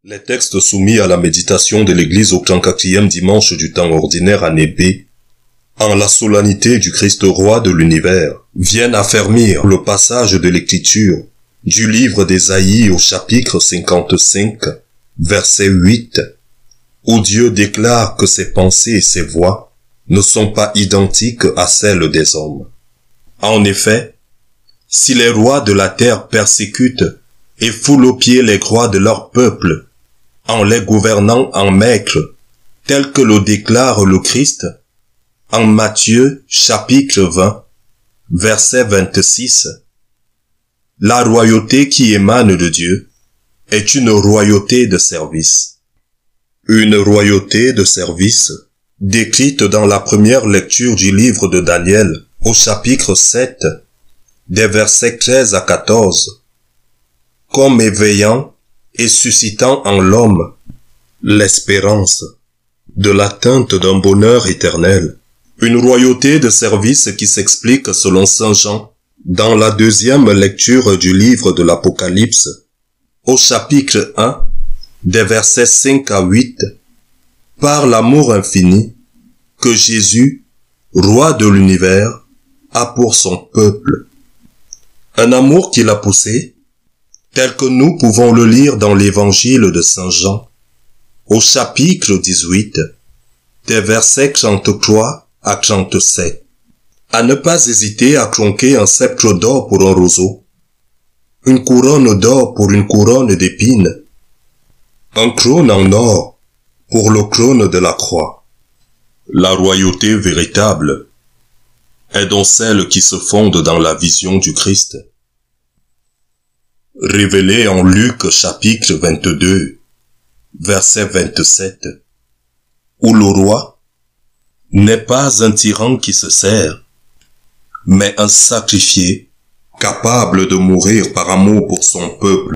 Les textes soumis à la méditation de l'Église au 34e dimanche du temps ordinaire année B, en la solennité du Christ roi de l'univers, viennent affermir le passage de l'Écriture du livre d'Ésaïe au chapitre 55, verset 8, où Dieu déclare que ses pensées et ses voies ne sont pas identiques à celles des hommes. En effet, si les rois de la terre persécutent et foulent aux pieds les rois de leur peuple, en les gouvernant en maîtres, tel que le déclare le Christ, en Matthieu chapitre 20, verset 26, la royauté qui émane de Dieu est une royauté de service. Une royauté de service décrite dans la première lecture du livre de Daniel au chapitre 7, des versets 13 à 14, comme éveillant et suscitant en l'homme l'espérance de l'atteinte d'un bonheur éternel. Une royauté de service qui s'explique selon saint Jean dans la deuxième lecture du livre de l'Apocalypse au chapitre 1 des versets 5 à 8 par l'amour infini que Jésus, roi de l'univers, a pour son peuple. Un amour qu'il a poussé, tel que nous pouvons le lire dans l'évangile de saint Jean, au chapitre 18, des versets 33 à 37, à ne pas hésiter à tronquer un sceptre d'or pour un roseau, une couronne d'or pour une couronne d'épines, un trône en or pour le trône de la croix. La royauté véritable est donc celle qui se fonde dans la vision du Christ, révélée en Luc chapitre 22, verset 27, où le roi n'est pas un tyran qui se sert, mais un sacrifié capable de mourir par amour pour son peuple.